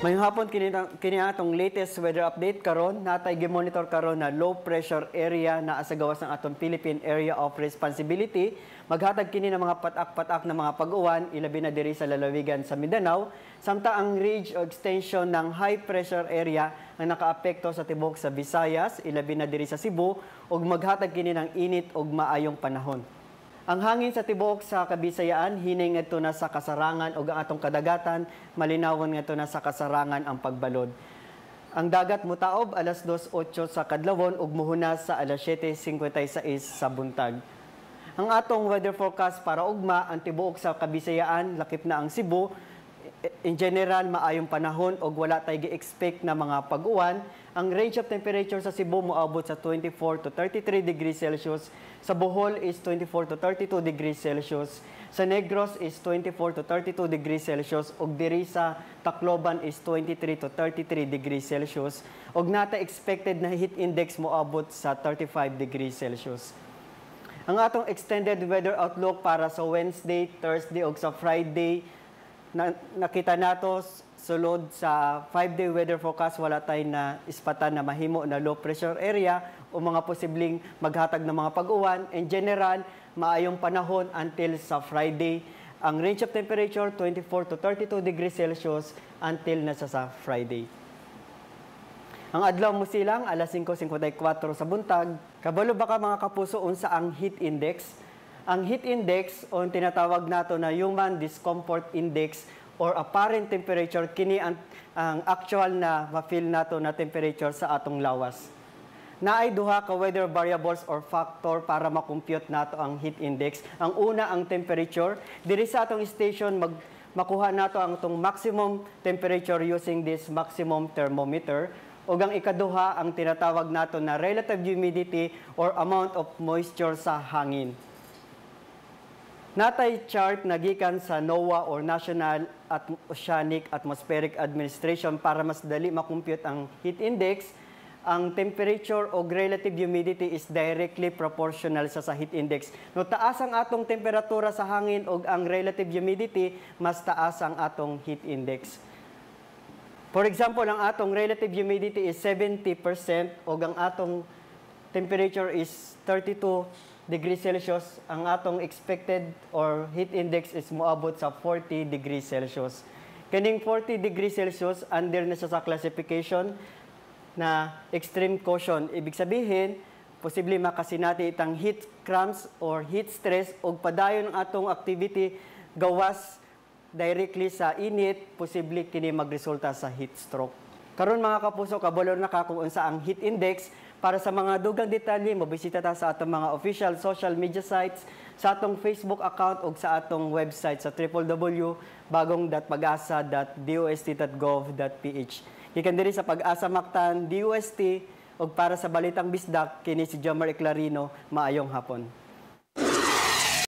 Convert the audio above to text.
Mayong hapon kini atong latest weather update karon natay gi-monitor karon na low pressure area naa sa gawas ng atong Philippine Area of Responsibility. Maghatag kini ng mga patak-patak na mga pag-uwan ilabi na diri sa lalawigan sa Mindanao samtang ang range o extension ng high pressure area ang nakaapekto sa tibok sa Visayas ilabi na diri sa Cebu ug maghatag kini ng init ug maayong panahon. Ang hangin sa tibok sa Kabisayaan hining ngadto na sa kasarangan ug ang atong kadagatan malinawon ngadto na sa kasarangan ang pagbalod. Ang dagat mutaob alas 2:08 sa kadlawon ug muhunas sa alas 7:56 sa buntag. Ang atong weather forecast para ugma ang tibuok sa Kabisayaan lakip na ang Cebu. In general maayong panahon ug wala tay gi-expect na mga pag-uwan. Ang range of temperature sa Cebu moabot sa 24 to 33 degrees Celsius. Sa Bohol is 24 to 32 degrees Celsius. Sa Negros is 24 to 32 degrees Celsius. Ug diri sa Tacloban is 23 to 33 degrees Celsius. Ug nata expected na heat index moabot sa 35 degrees Celsius. Ang atong extended weather outlook para sa Wednesday, Thursday ug sa Friday nakita nato sulod sa 5-day weather forecast wala tay na ispatan na mahimo na low pressure area o mga posibleng maghatag ng mga pag-uwan. In general, maayong panahon until sa Friday. Ang range of temperature 24 to 32 degrees Celsius until nasa sa Friday. Ang adlaw mo silang alas 5:54 sa buntag. Kabalo ba ka mga kapuso unsa ang heat index? Ang heat index o tinatawag nato na human discomfort index or apparent temperature kini ang actual na ma-feel nato na temperature sa atong lawas. Naay duha ka weather variables or factor para ma-compute nato ang heat index. Ang una ang temperature. Diri sa atong station makuha nato ang tong maximum temperature using this maximum thermometer. O ang ikaduha ang tinatawag nato na relative humidity or amount of moisture sa hangin. Natay chart na gikan sa NOAA or National Oceanic Atmospheric Administration para mas dali makompute ang heat index. Ang temperature o relative humidity is directly proportional sa heat index. No taas ang atong temperatura sa hangin o ang relative humidity, mas taas ang atong heat index. For example, ang atong relative humidity is 70% o ang atong temperature is 32 degrees Celsius, ang atong expected or heat index is moabot sa 40 degrees Celsius. Kaning 40 degrees Celsius, under na siya sa classification na extreme caution. Ibig sabihin, posible makasinati itang heat cramps or heat stress o padayon ang atong activity gawas directly sa init, posible kini magresulta sa heat stroke. Karon mga kapuso, kabalo na ka kung unsa ang heat index. Para sa mga dugang detalye, mabisita ta sa atong mga official social media sites, sa atong Facebook account o sa atong website sa www.bagong.pagasa.dost.gov.ph. Gikan diri sa Pag-asa Mactan, DOST, o para sa Balitang Bisdak, kini si Jomar Eclarino, maayong hapon.